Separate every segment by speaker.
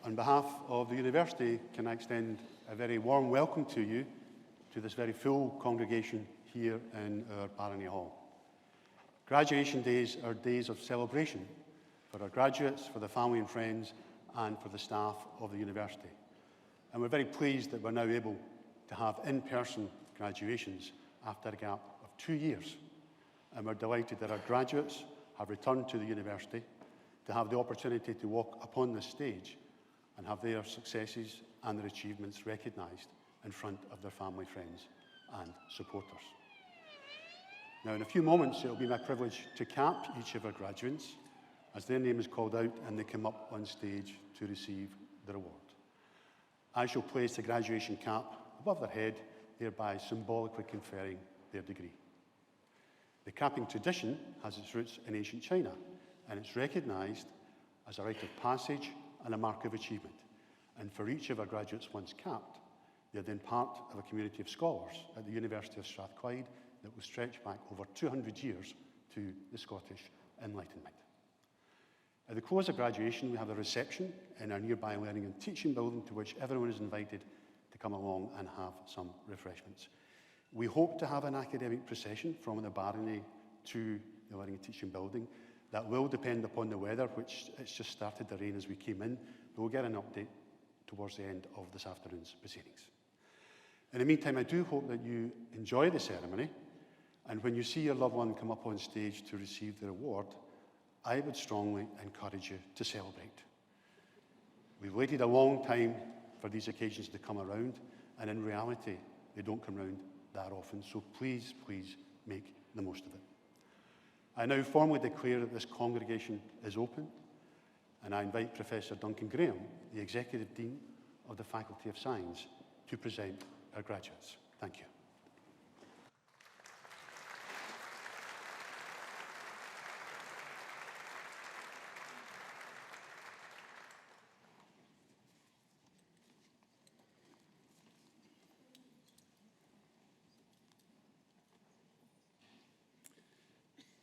Speaker 1: On behalf of the University, can I extend a very warm welcome to you to this very full congregation here in our Barony Hall. Graduation days are days of celebration for our graduates, for the family and friends, and for the staff of the University. And we're very pleased that we're now able to have in-person graduations after a gap of 2 years. And we're delighted that our graduates have returned to the University to have the opportunity to walk upon this stage and have their successes and their achievements recognised in front of their family, friends and supporters. Now, in a few moments, it will be my privilege to cap each of our graduates as their name is called out and they come up on stage to receive their award. I shall place the graduation cap above their head, thereby symbolically conferring their degree. The capping tradition has its roots in ancient China, and it's recognised as a rite of passage and a mark of achievement. And for each of our graduates once capped, they're then part of a community of scholars at the University of Strathclyde that will stretch back over 200 years to the Scottish Enlightenment. At the close of graduation, we have a reception in our nearby learning and teaching building to which everyone is invited to come along and have some refreshments. We hope to have an academic procession from the Barony to the learning and teaching building. That will depend upon the weather, which it's just started to rain as we came in, but we'll get an update towards the end of this afternoon's proceedings. In the meantime, I do hope that you enjoy the ceremony, and when you see your loved one come up on stage to receive their award, I would strongly encourage you to celebrate. We've waited a long time for these occasions to come around, and in reality, they don't come around that often, so please, please make the most of it. I now formally declare that this congregation is open, and I invite Professor Duncan Graham, the Executive Dean of the Faculty of Science, to present our graduates. Thank you.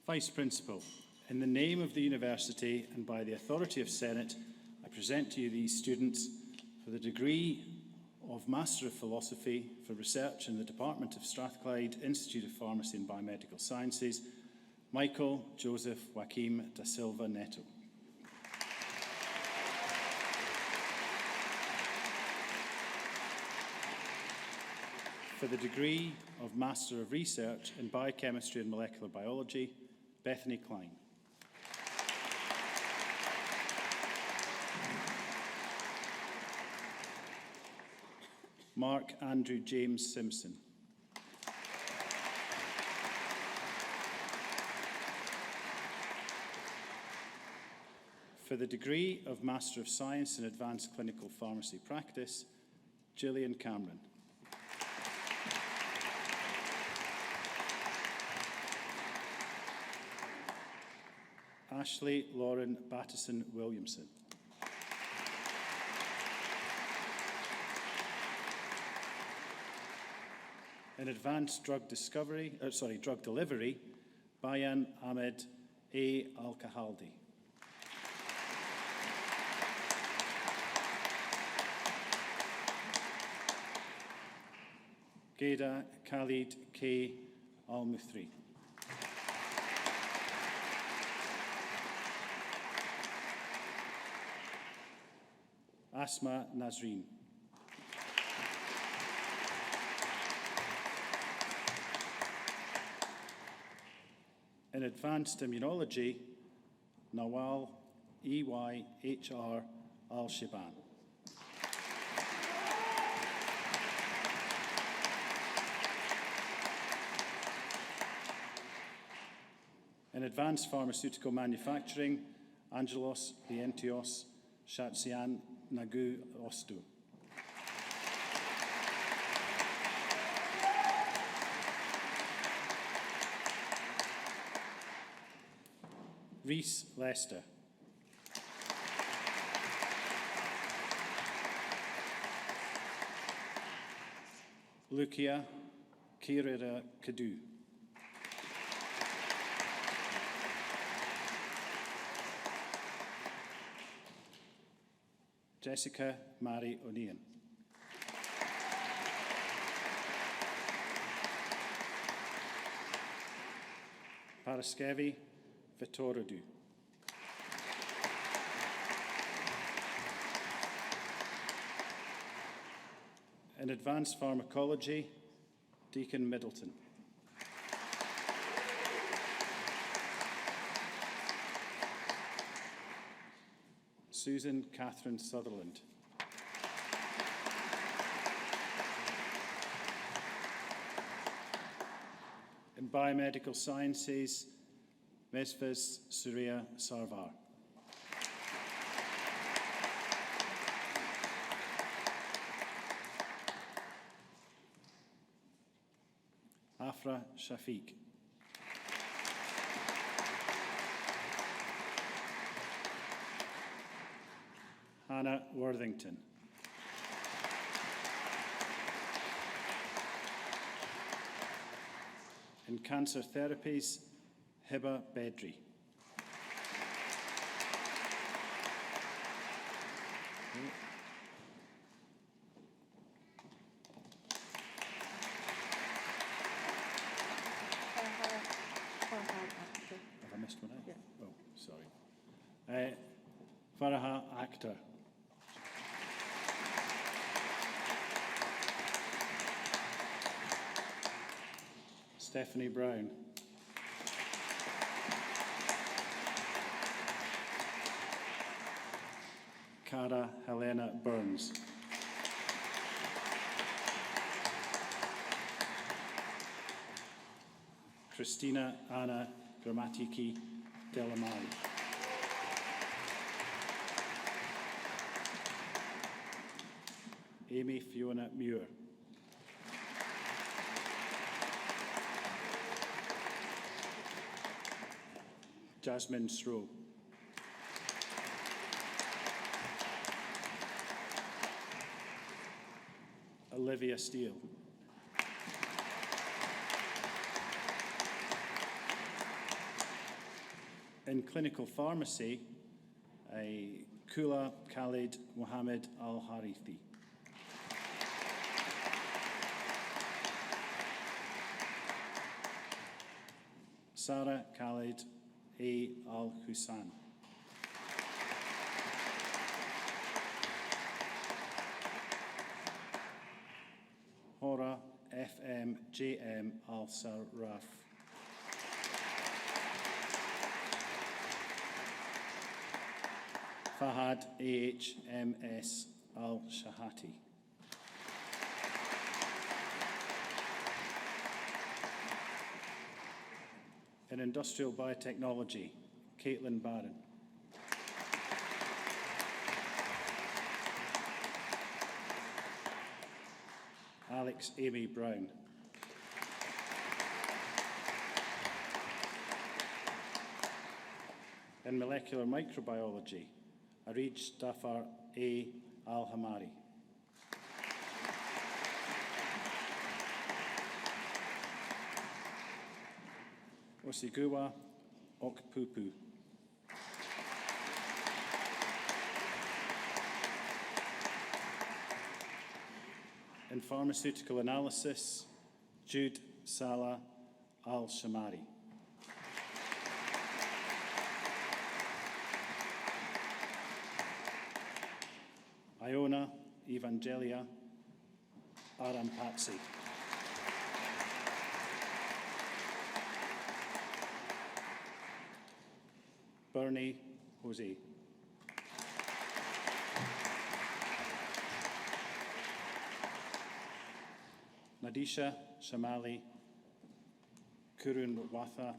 Speaker 2: Vice Principal, in the name of the University and by the authority of Senate, I present to you these students for the degree of Master of Philosophy for Research in the Department of Strathclyde Institute of Pharmacy and Biomedical Sciences, Michael Joseph Joaquim da Silva Neto. For the degree of Master of Research in Biochemistry and Molecular Biology, Bethany Klein. Mark Andrew James Simpson. For the degree of Master of Science in Advanced Clinical Pharmacy Practice, Gillian Cameron. Ashley Lauren Battison Williamson. In Advanced Drug Delivery, Bayan Ahmed A. Al-Kahaldi. Geda Khalid K. Al-Muthri. Asma Nazreen. In Advanced Immunology, Nawal E.Y.H.R. Al-Shiban. In Advanced Pharmaceutical Manufacturing, Angelos Lientios Shatsian Nagu Ostu. Rhys Lester. Lucia Kirira Kadu. Jessica Mary O'Neill. Paraskevi Vitorodou. In advanced pharmacology, Deacon Middleton. Susan Catherine Sutherland. In biomedical sciences, Mesves Surya Sarvar. Afra Shafiq. Hannah Worthington. In cancer therapies, Hiba Bedri. Have I missed one out?
Speaker 3: Yeah.
Speaker 2: Oh, sorry. Faraha Akhtar. Stephanie Brown. Cara Helena Burns. Christina Anna Grammatiki Delamari. Amy Fiona Muir. Jasmine Stroh. Olivia Steele. In clinical pharmacy, Kula Khalid Mohammed Al-Harithi. Sarah Khalid A. Al-Hussan. Hora F.M. J.M. Al-Sarraf. Fahad A.H. M.S. Al-Shahati. In industrial biotechnology, Caitlin Barron. Alex Amy Brown. In molecular microbiology, Arij Dafar A. Al-Hamari. Osigua Okpupu. In pharmaceutical analysis, Jude Salah Al-Shamari. Iona Evangelia Arampatsi. Barony Jose. Nadisha Shamali Kurunwatha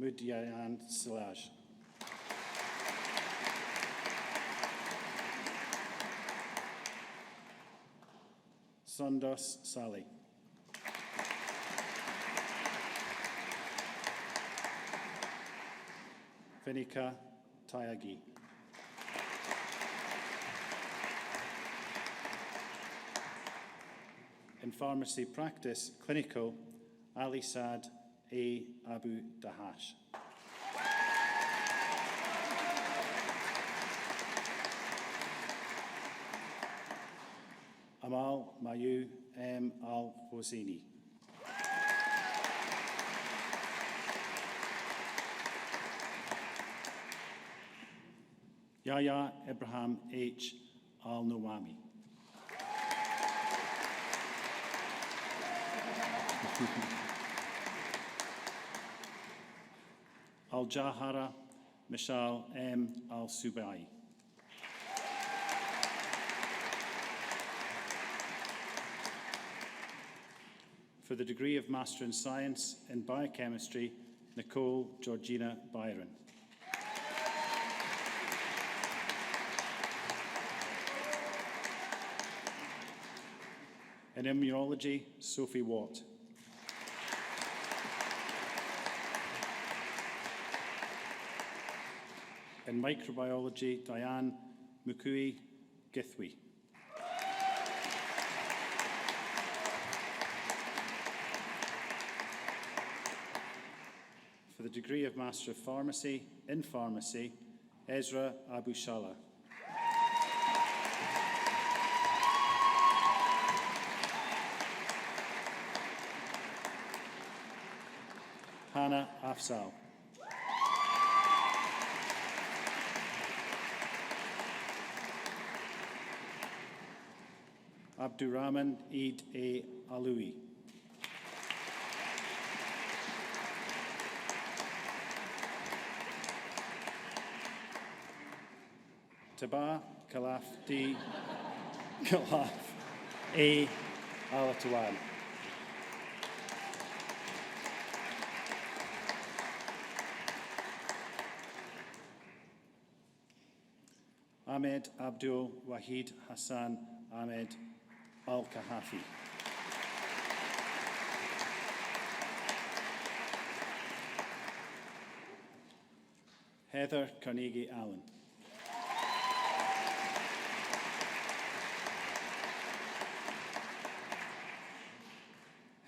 Speaker 2: Mudyayan Silaj. Sundas Sali. Vinika Tyagi. In pharmacy practice, clinical, Ali Saad A. Abu Dahash. Amal Mayu M. Al-Hosseini. Yahya Ibrahim H. Al-Nawami. Al-Jahara Mishal M. Al-Subai. For the degree of Master in Science in Biochemistry, Nicole Georgina Byron. In Immunology, Sophie Watt. In Microbiology, Diane Mukui Githwe. For the degree of Master of Pharmacy in Pharmacy, Ezra Abushala. Hannah Afzal. Abdurrahman Eid A. Aloui. Taba Khalaf D. Khalaf A. Alatawan. Ahmed Abdul Wahid Hassan Ahmed Al-Kahafi. Heather Carnegie Allen.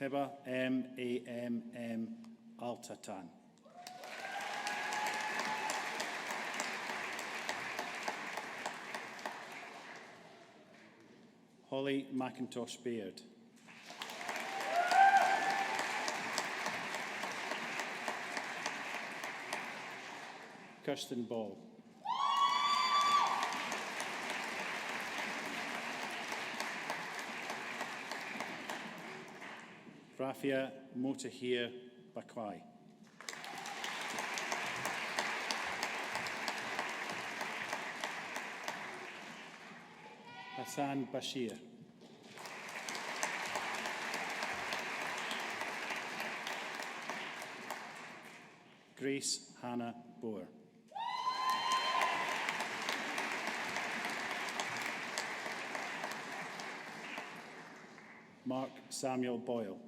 Speaker 2: Hiba M. Al-Tatan. Holly McIntosh Baird. Kirsten Ball. Rafia Motahir Bakwai. Hassan Bashir. Grace Hannah Boer. Mark Samuel Boyle.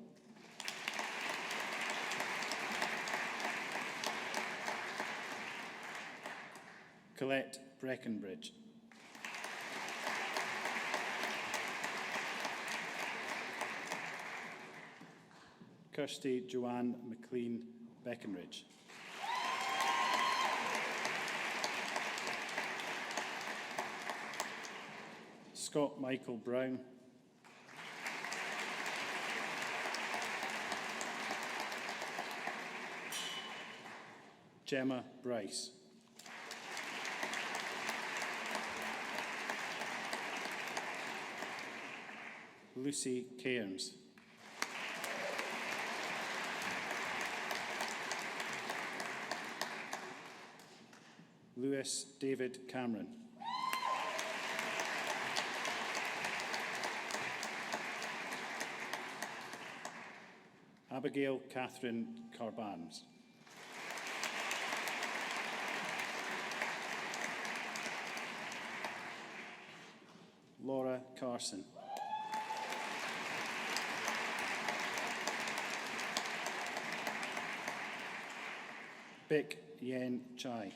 Speaker 2: Colette Breckenbridge. Kirsty Joanne McLean Beckenridge. Scott Michael Brown. Gemma Bryce. Lucy Cairns. Lewis David Cameron. Abigail Catherine Carbans. Laura Carson. Bic Yen Chai.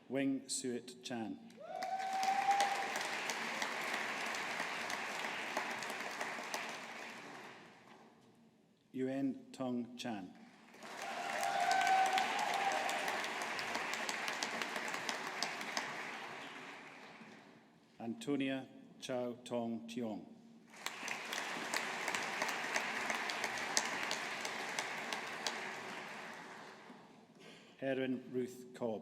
Speaker 2: Wing Suet Chan. Yuen Tong Chan. Antonia Chow Tong Tiong. Erin Ruth Cobb.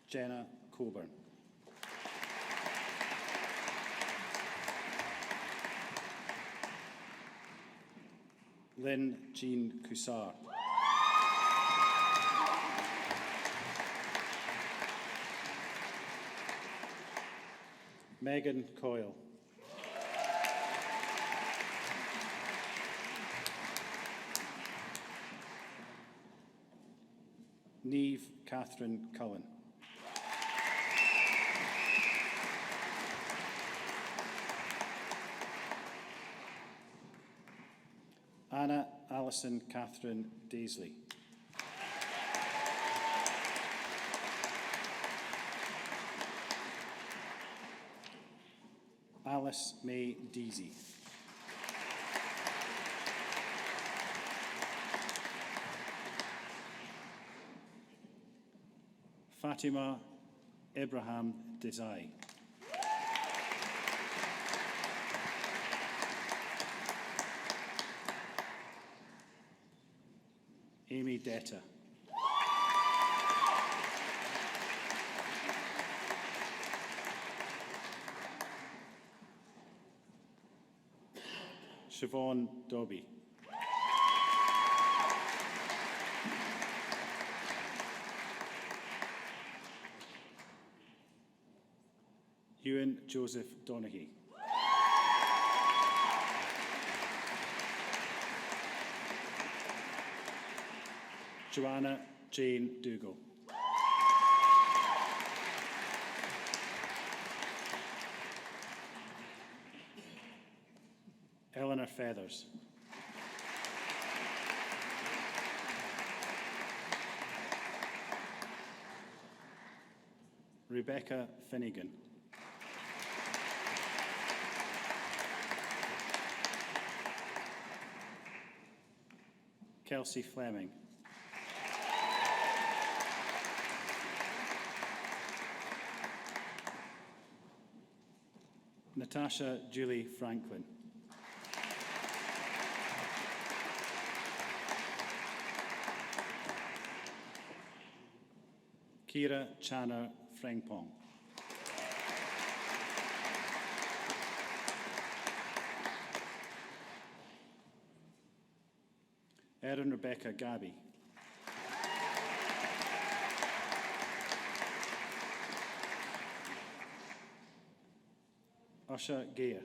Speaker 2: Jenna Coburn. Lynn Jean Coussard. Megan Coyle. Neve Catherine Cullen. Anna Alison Catherine Daisley. Alice May Deasy. Fatima Abraham Desai. Amy Detta. Siobhan Dobby. Ewan Joseph Donaghy. Joanna Jane Dougal. Eleanor Feathers. Rebecca Finnegan. Kelsey Fleming. Natasha Julie Franklin. Kira Chana Frengpong. Erin Rebecca Gabby. Usha Gear.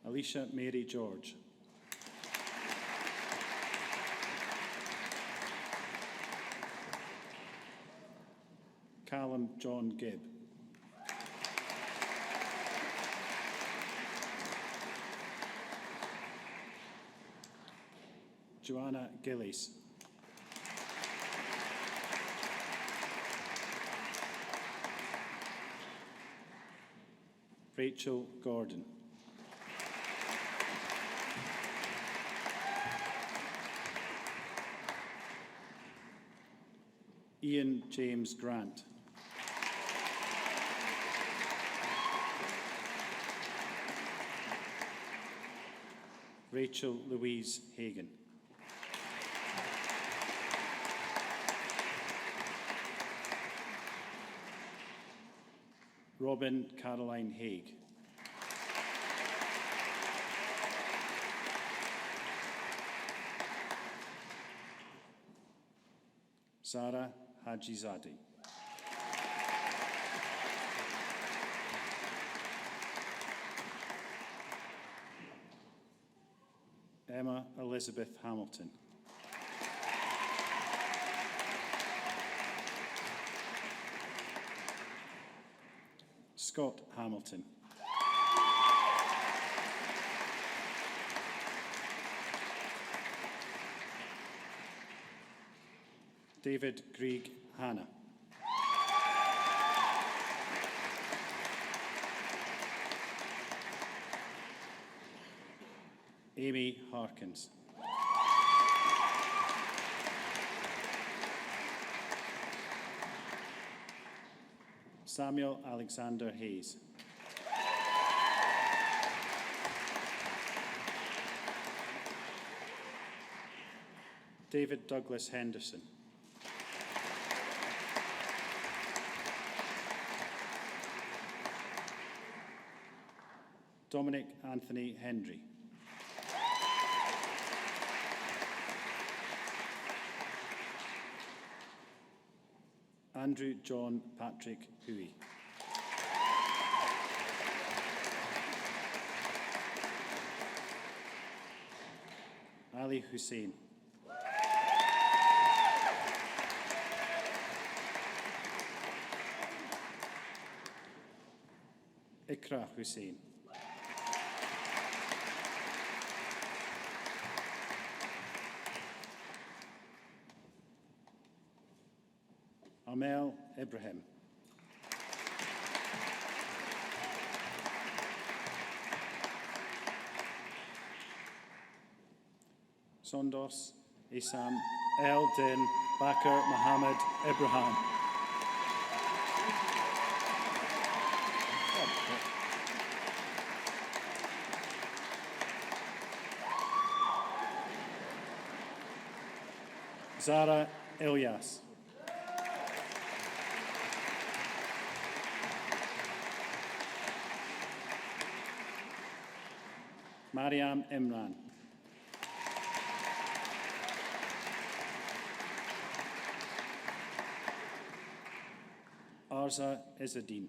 Speaker 2: Alicia Mary George. Callum John Gibb. Joanna Gillies. Rachel Gordon. Ian James Grant. Rachel Louise Hagan. Robin Caroline Haig. Sarah Hajizadeh. Emma Elizabeth Hamilton. Scott Hamilton. David Grieg Hanna. Amy Harkins. Samuel Alexander Hayes. David Douglas Henderson. Dominic Anthony Hendry. Andrew John Patrick Huey. Ali Hussein. Ikra Hussein. Amel Ibrahim. Sondos Isam El Din Bakr Mohammed Ibrahim. Zara Ilyas. Mariam Imran. Arza Izzadin.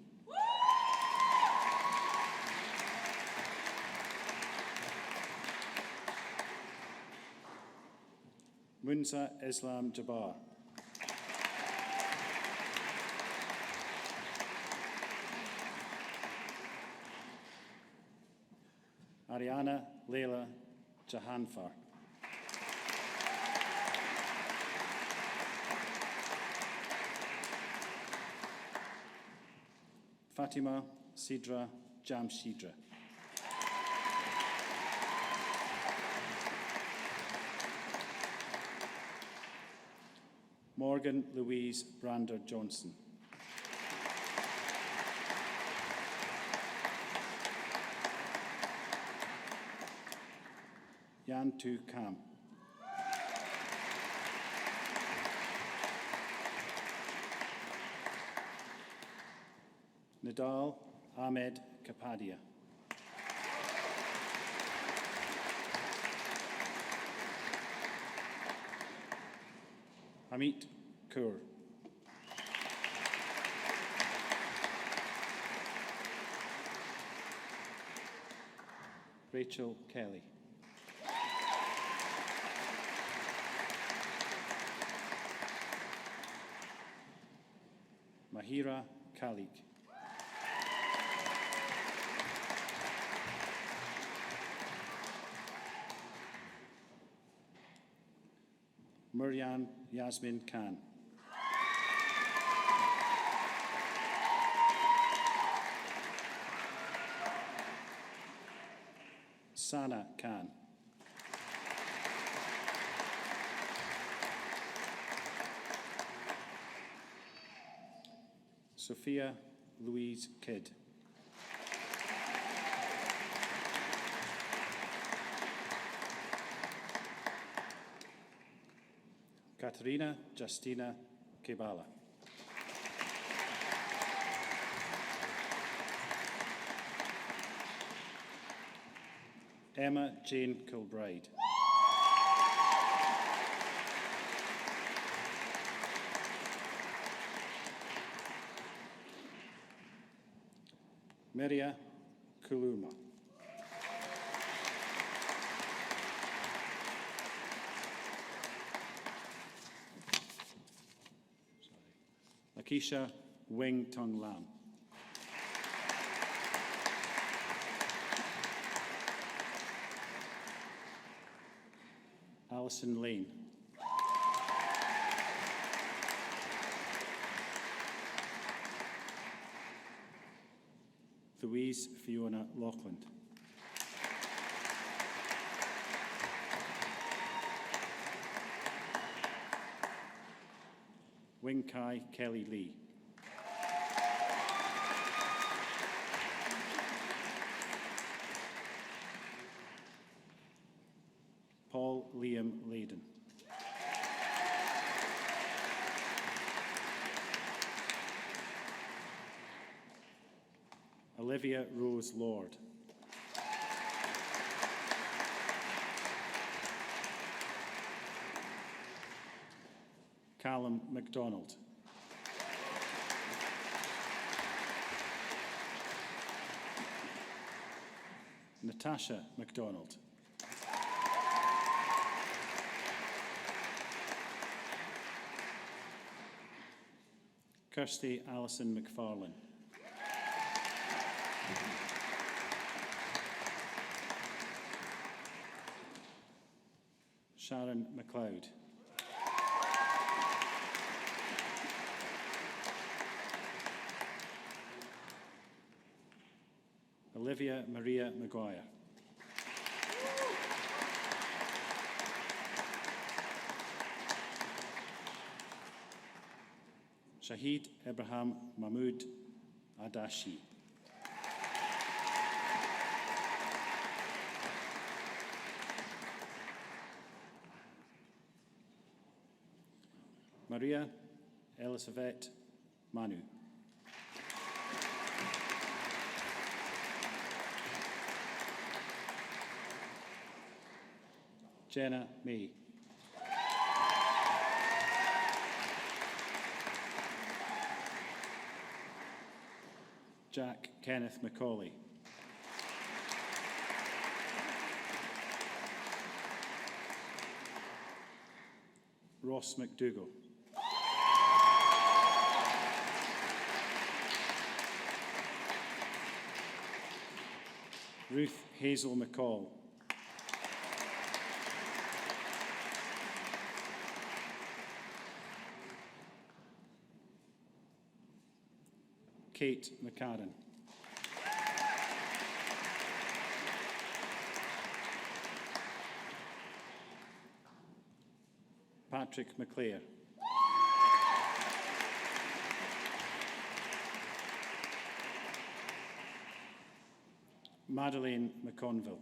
Speaker 2: Munza Islam Jabbar. Ariana Leila Jahanfar. Fatima Sidra Jamshidra. Morgan Louise Brander Johnson. Yantu Kam. Nadal Ahmed Kapadia. Amit Kaur. Rachel Kelly. Mahira Khalik. Muryan Yasmin Khan. Sana Khan. Sophia Louise Kidd. Katerina Justina Kebala. Emma Jane Kilbride. Meria Kuluma. Akisha Wing Tung Lam. Alison Lane. Louise Fiona Loughlin. Wing Kai Kelly Lee. Paul Liam Layden. Olivia Rose Lord. Callum MacDonald. Natasha MacDonald. Kirsty Alison McFarlane. Sharon MacLeod. Olivia Maria Maguire. Shahid Ibrahim Mahmood Adashi. Maria Elisabeth Manu. Jenna May. Jack Kenneth Macaulay. Ross McDougall. Ruth Hazel McCall. Kate McCarran. Patrick McClare. Madeleine McConville.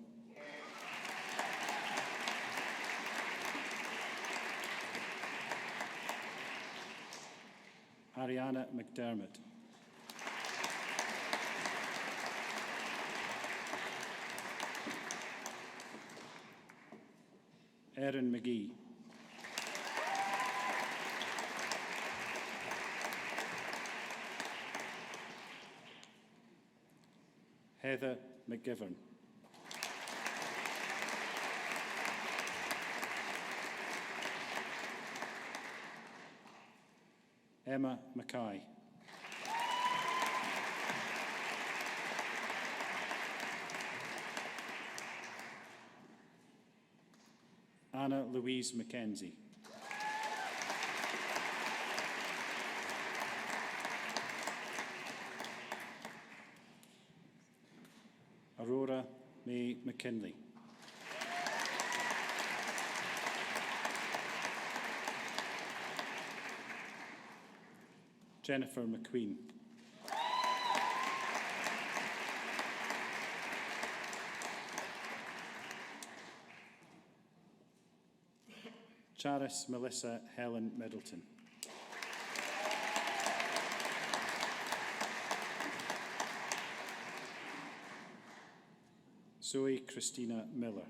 Speaker 2: Ariana McDermott. Erin McGee. Heather McGivern. Emma Mackay. Anna Louise Mackenzie. Aurora May McKinley. Jennifer McQueen. Charis Melissa Helen Middleton. Zoe Christina Miller.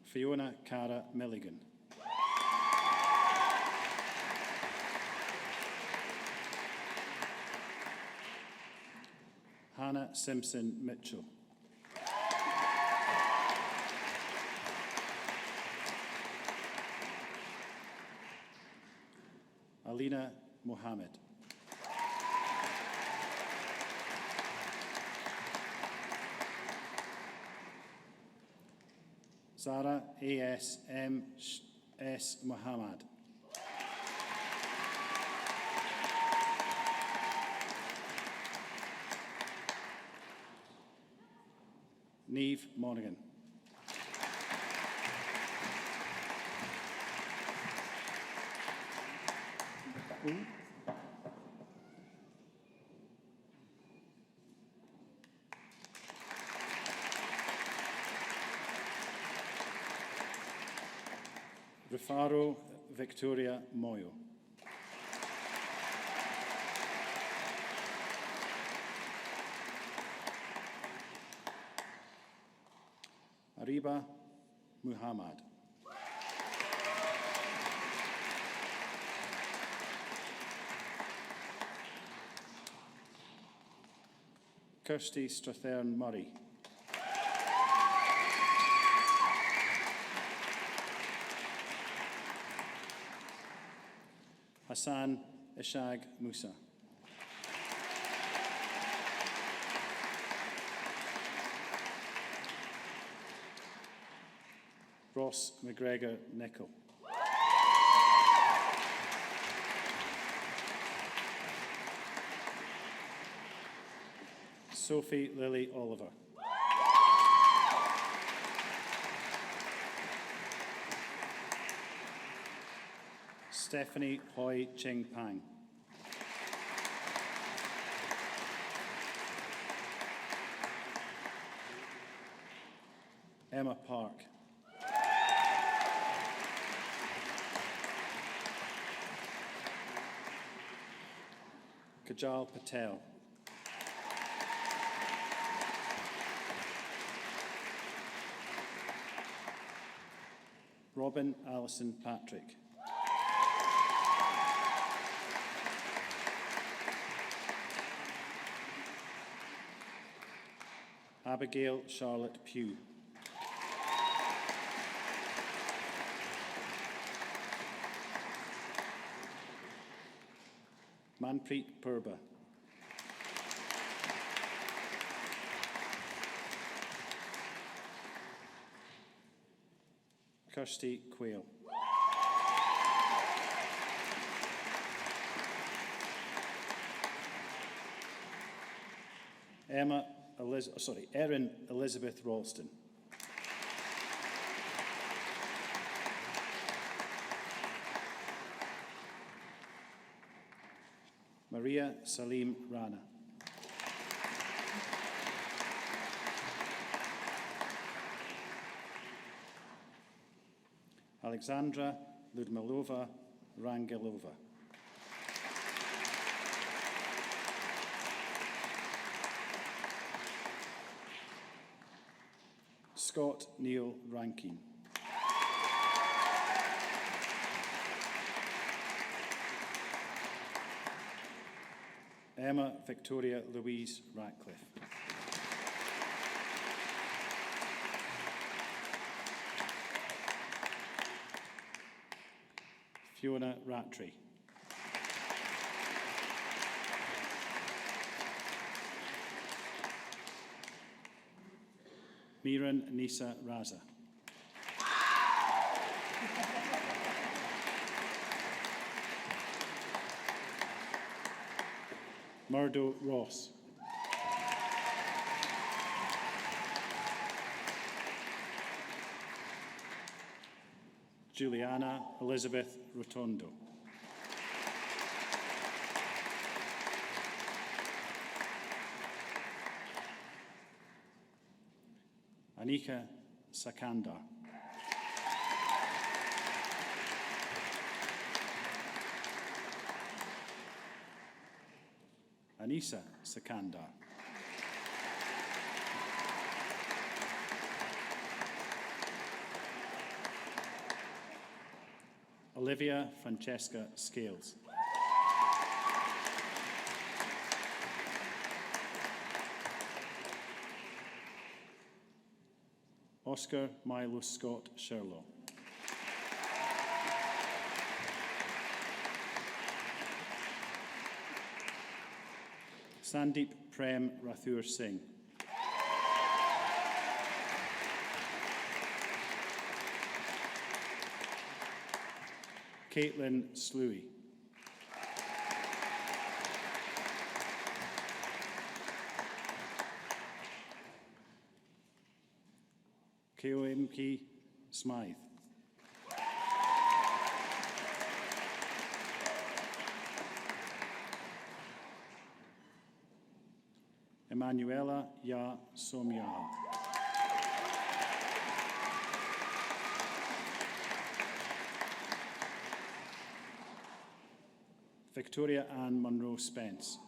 Speaker 2: Fiona Cara Milligan. Hannah Simpson Mitchell. Alina Mohammed. Zara A.S.M.S. Muhammad. Neve Monaghan. Rufaro Victoria Moyo. Ariba Muhammad. Kirsty Strathern Murray. Hassan Ishaq Musa. Ross McGregor Nicol. Sophie Lily Oliver. Stephanie Hoi Ching Pang. Emma Park. Kajal Patel. Robin Allison Patrick. Abigail Charlotte Pugh. Manpreet Purba. Kirsty Quayle. Erin Elizabeth Ralston. Maria Salim Rana. Alexandra Ludmilova Rangelova. Scott Neil Rankin. Emma Victoria Louise Ratcliffe. Fiona Rattray. Miran Nisa Raza. Murdo Ross. Juliana Elizabeth Rotondo. Anika Sakandar. Anisa Sakandar. Olivia Francesca Scales. Oscar Milo Scott Sherlock. Sandeep Prem Rathur Singh. Caitlin Slooey. KOMK Smythe. Manuela Ya Somyaha. Victoria Ann Munro Spence.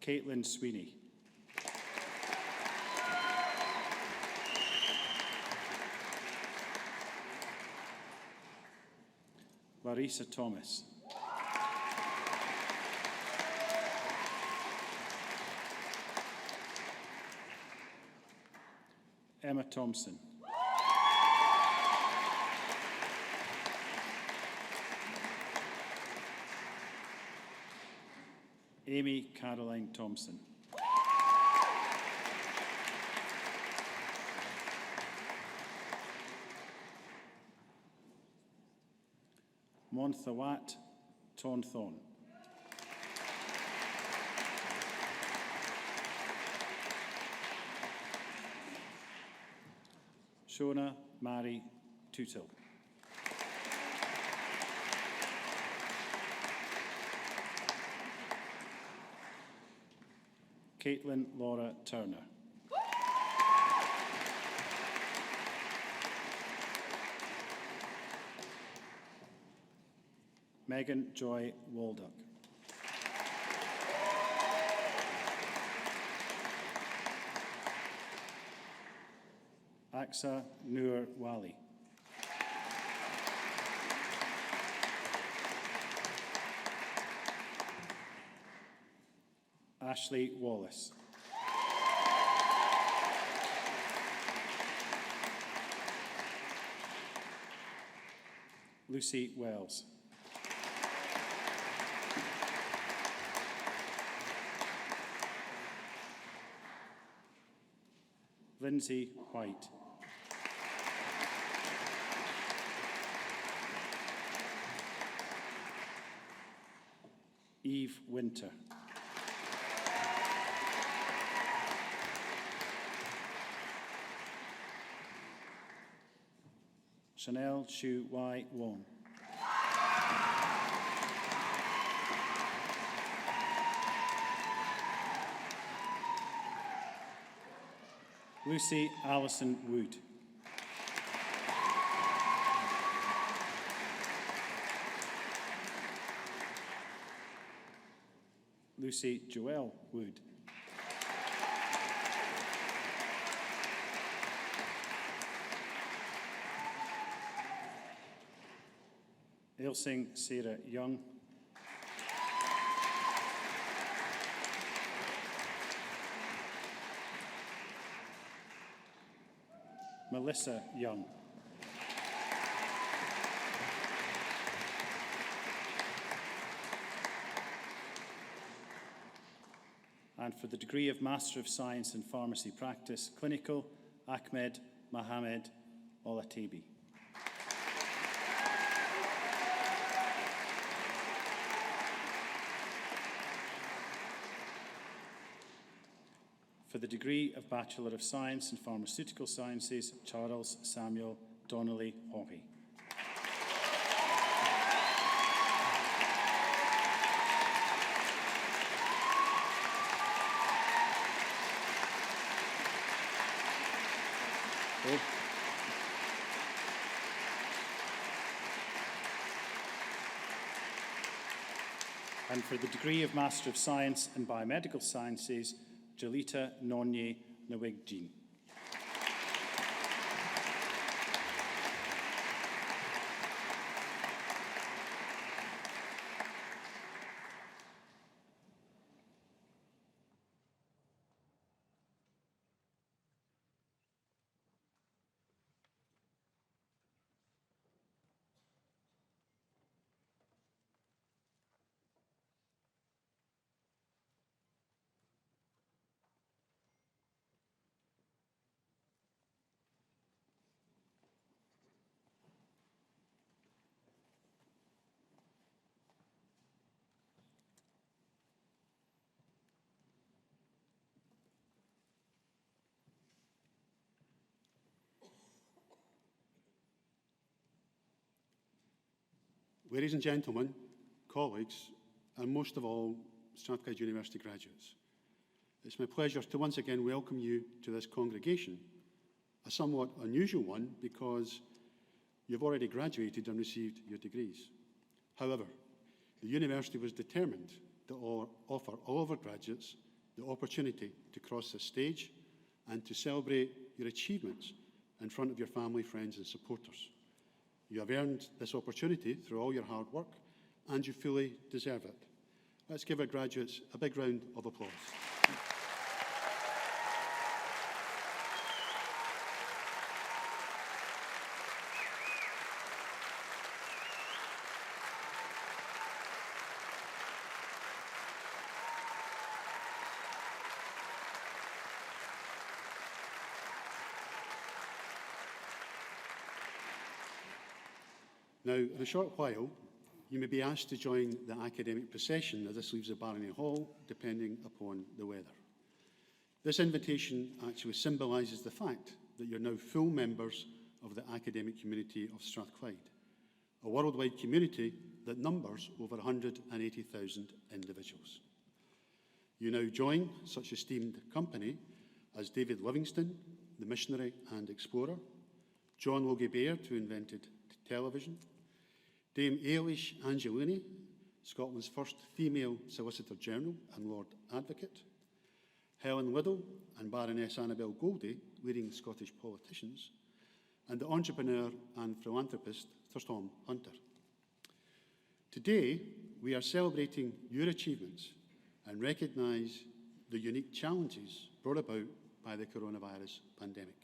Speaker 2: Caitlin Sweeney. Larissa Thomas. Emma Thompson. Amy Caroline Thompson. Monthawat Tonthon. Shona Mary Tutil. Caitlin Laura Turner. Megan Joy Waldock. Aksa Noor Wali. Ashley Wallace. Lucy Wells. Lindsay White. Eve Winter. Chanel Shu Wai Wong. Lucy Allison Wood. Lucy Joelle Wood. Ailsing Sarah Young. Melissa Young. And for the degree of Master of Science in Pharmacy Practice, Clinical, Ahmed Mohamed Olatibi. For the degree of Bachelor of Science in Pharmaceutical Sciences, Charles Samuel Donnelly Haughey. Okay. And for the degree of Master of Science in Biomedical Sciences, Jolita Nonye Nwigjin.
Speaker 1: ladies and gentlemen, colleagues, and most of all, Strathclyde University graduates, it's my pleasure to once again welcome you to this congregation, a somewhat unusual one because you've already graduated and received your degrees. However, the university was determined to offer all of our graduates the opportunity to cross this stage and to celebrate your achievements in front of your family, friends and supporters. You have earned this opportunity through all your hard work and you fully deserve it. Let's give our graduates a big round of applause. Now, in a short while, you may be asked to join the academic procession as this leaves the Barony Hall, depending upon the weather. This invitation actually symbolises the fact that you're now full members of the academic community of Strathclyde, a worldwide community that numbers over 180,000 individuals. You now join such esteemed company as David Livingstone, the missionary and explorer, John Logie Baird, who invented television, Dame Eilish Angelini, Scotland's first female Solicitor General and Lord Advocate, Helen Liddell and Baroness Annabel Goldie, leading Scottish politicians, and the entrepreneur and philanthropist Sir Tom Hunter. Today, we are celebrating your achievements and recognise the unique challenges brought about by the coronavirus pandemic.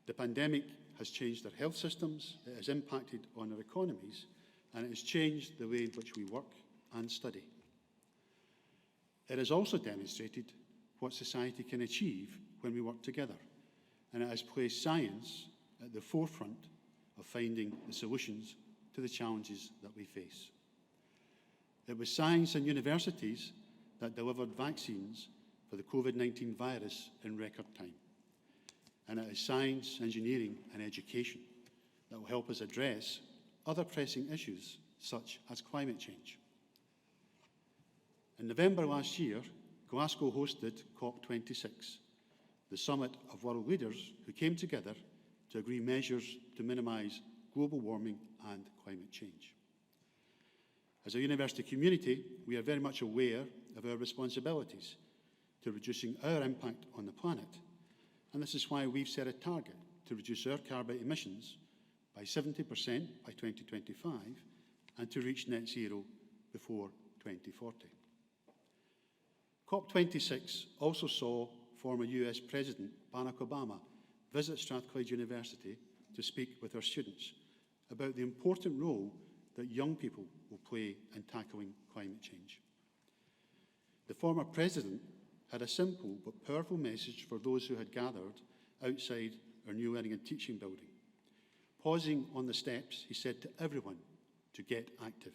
Speaker 1: The pandemic has changed our health systems, it has impacted on our economies, and it has changed the way in which we work and study. It has also demonstrated what society can achieve when we work together, and it has placed science at the forefront of finding the solutions to the challenges that we face. It was science and universities that delivered vaccines for the COVID-19 virus in record time. And it is science, engineering and education that will help us address other pressing issues such as climate change. In November last year, Glasgow hosted COP26, the summit of world leaders who came together to agree measures to minimise global warming and climate change. As a university community, we are very much aware of our responsibilities to reducing our impact on the planet. And this is why we've set a target to reduce our carbon emissions by 70% by 2025 and to reach net zero before 2040. COP26 also saw former US President Barack Obama visit Strathclyde University to speak with our students about the important role that young people will play in tackling climate change. The former president had a simple but powerful message for those who had gathered outside our new learning and teaching building. Pausing on the steps, he said to everyone to get active.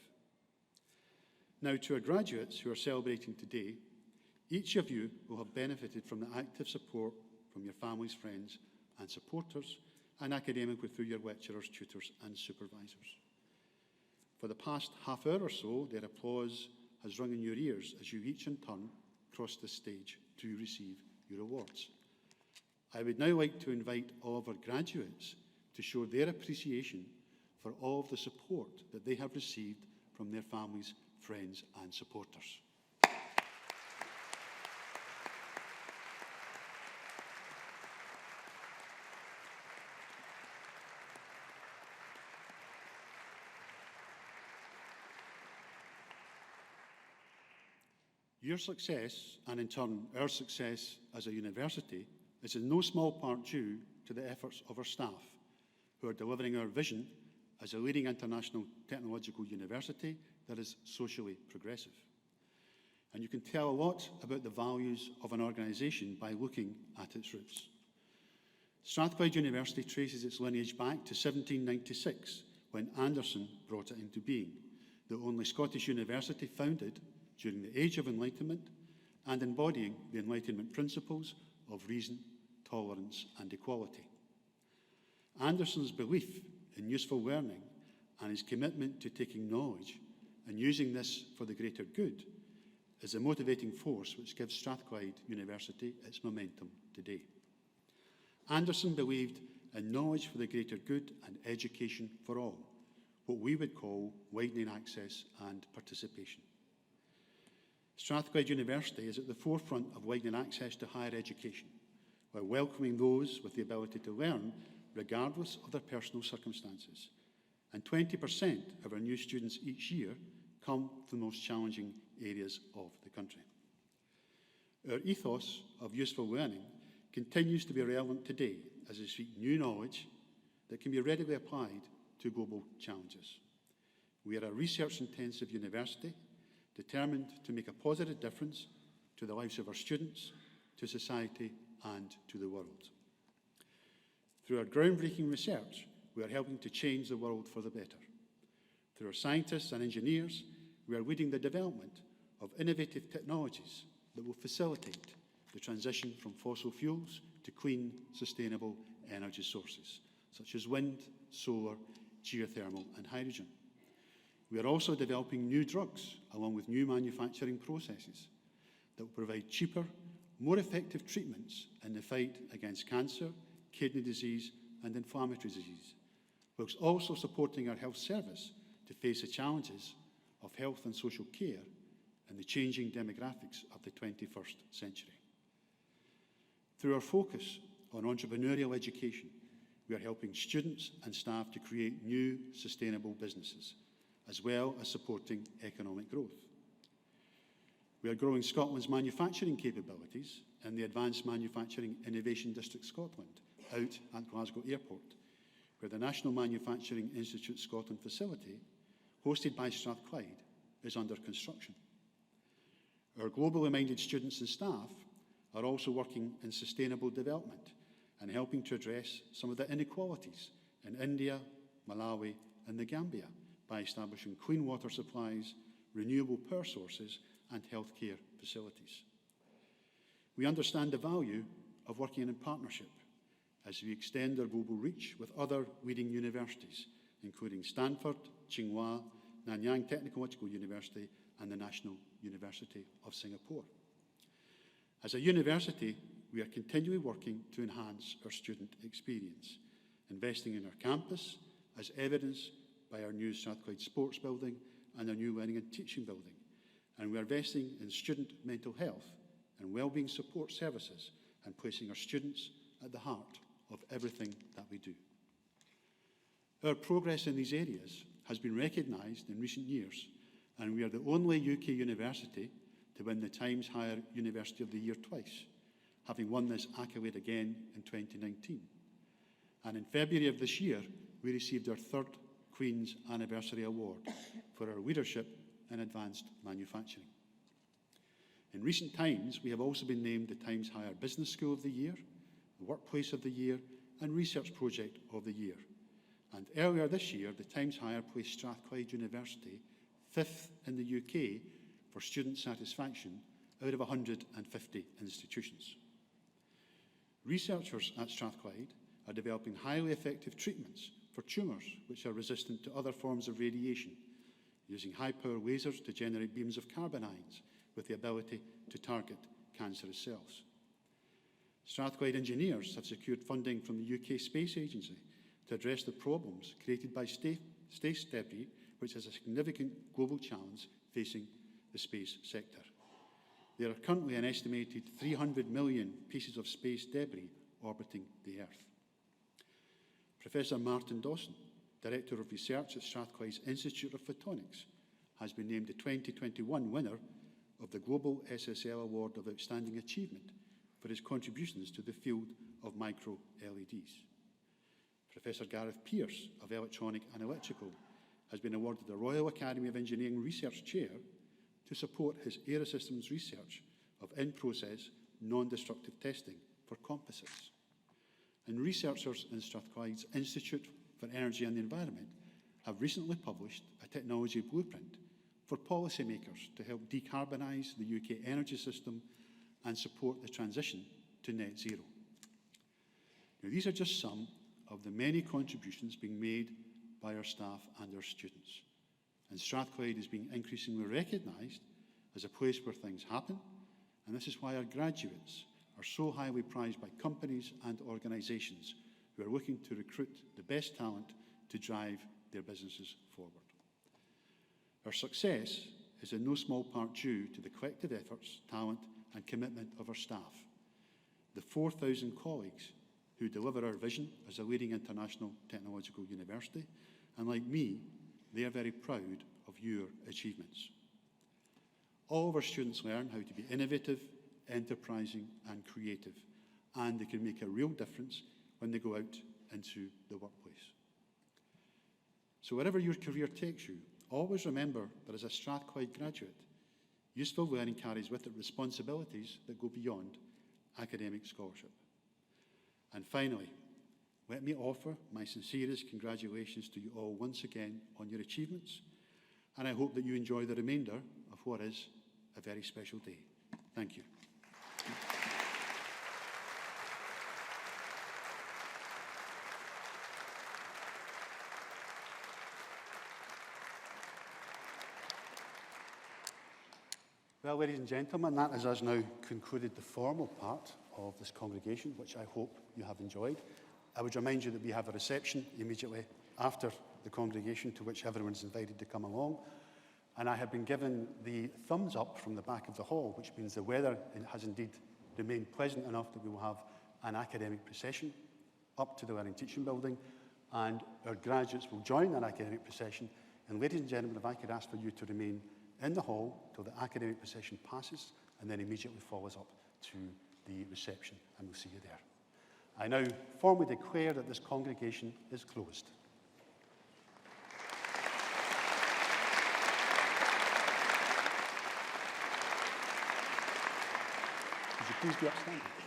Speaker 1: Now, to our graduates who are celebrating today, each of you will have benefited from the active support from your families, friends and supporters, and academically through your lecturers, tutors and supervisors. For the past half hour or so, their applause has rung in your ears as you each in turn cross the stage to receive your awards. I would now like to invite all of our graduates to show their appreciation for all of the support that they have received from their families, friends and supporters. Your success, and in turn our success as a university, is in no small part due to the efforts of our staff, who are delivering our vision as a leading international technological university that is socially progressive. And you can tell a lot about the values of an organisation by looking at its roots. Strathclyde University traces its lineage back to 1796, when Anderson brought it into being, the only Scottish university founded during the Age of Enlightenment and embodying the Enlightenment principles of reason, tolerance and equality. Anderson's belief in useful learning and his commitment to taking knowledge and using this for the greater good is a motivating force which gives Strathclyde University its momentum today. Anderson believed in knowledge for the greater good and education for all, what we would call widening access and participation. Strathclyde University is at the forefront of widening access to higher education, while welcoming those with the ability to learn regardless of their personal circumstances. And 20% of our new students each year come from the most challenging areas of the country. Our ethos of useful learning continues to be relevant today as we seek new knowledge that can be readily applied to global challenges. We are a research-intensive university determined to make a positive difference to the lives of our students, to society, and to the world. Through our groundbreaking research, we are helping to change the world for the better. Through our scientists and engineers, we are leading the development of innovative technologies that will facilitate the transition from fossil fuels to clean, sustainable energy sources, such as wind, solar, geothermal, and hydrogen. We are also developing new drugs, along with new manufacturing processes that will provide cheaper, more effective treatments in the fight against cancer, kidney disease, and inflammatory disease, whilst also supporting our health service to face the challenges of health and social care and the changing demographics of the 21st century. Through our focus on entrepreneurial education, we are helping students and staff to create new sustainable businesses, as well as supporting economic growth. We are growing Scotland's manufacturing capabilities in the Advanced Manufacturing Innovation District Scotland, out at Glasgow Airport, where the National Manufacturing Institute Scotland facility, hosted by Strathclyde, is under construction. Our globally minded students and staff are also working in sustainable development and helping to address some of the inequalities in India, Malawi, and the Gambia by establishing clean water supplies, renewable power sources, and healthcare facilities. We understand the value of working in partnership as we extend our global reach with other leading universities, including Stanford, Tsinghua, Nanyang Technological University, and the National University of Singapore. As a university, we are continually working to enhance our student experience, investing in our campus, as evidenced by our new Strathclyde Sports Building and our new Learning and Teaching Building. And we are investing in student mental health and wellbeing support services and placing our students at the heart of everything that we do. Our progress in these areas has been recognised in recent years, and we are the only UK university to win the Times Higher University of the Year twice, having won this accolade again in 2019. And in February of this year, we received our third Queen's Anniversary Award for our leadership in advanced manufacturing. In recent times, we have also been named the Times Higher Business School of the Year, the Workplace of the Year, and Research Project of the Year. And earlier this year, the Times Higher placed Strathclyde University 5th in the UK for student satisfaction out of 150 institutions. Researchers at Strathclyde are developing highly effective treatments for tumours which are resistant to other forms of radiation, using high-power lasers to generate beams of carbon ions with the ability to target cancerous cells. Strathclyde engineers have secured funding from the UK Space Agency to address the problems created by space debris, which is a significant global challenge facing the space sector. There are currently an estimated 300 million pieces of space debris orbiting the Earth. Professor Martin Dawson, Director of Research at Strathclyde's Institute of Photonics, has been named the 2021 winner of the Global SSL Award of Outstanding Achievement for his contributions to the field of micro-LEDs. Professor Gareth Pearce of Electronic and Electrical has been awarded the Royal Academy of Engineering Research Chair to support his Aerosystems research of in-process, non-destructive testing for composites. And researchers in Strathclyde's Institute for Energy and the Environment have recently published a technology blueprint for policymakers to help decarbonise the UK energy system and support the transition to net zero. Now, these are just some of the many contributions being made by our staff and our students. And Strathclyde is being increasingly recognised as a place where things happen, and this is why our graduates are so highly prized by companies and organisations who are looking to recruit the best talent to drive their businesses forward. Our success is in no small part due to the collective efforts, talent and commitment of our staff, the 4,000 colleagues who deliver our vision as a leading international technological university, and like me, they are very proud of your achievements. All of our students learn how to be innovative, enterprising and creative, and they can make a real difference when they go out into the workplace. So wherever your career takes you, always remember that as a Strathclyde graduate, useful learning carries with it responsibilities that go beyond academic scholarship. And finally, let me offer my sincerest congratulations to you all once again on your achievements, and I hope that you enjoy the remainder of what is a very special day. Thank you. Well, ladies and gentlemen, that has us now concluded the formal part of this congregation, which I hope you have enjoyed. I would remind you that we have a reception immediately after the congregation to which everyone is invited to come along. And I have been given the thumbs up from the back of the hall, which means the weather has indeed remained pleasant enough that we will have an academic procession up to the Learning Teaching Building, and our graduates will join that academic procession. And ladies and gentlemen, if I could ask for you to remain in the hall till the academic procession passes and then immediately follows up to the reception, and we'll see you there. I now formally declare that this congregation is closed. Would you please be upstanding?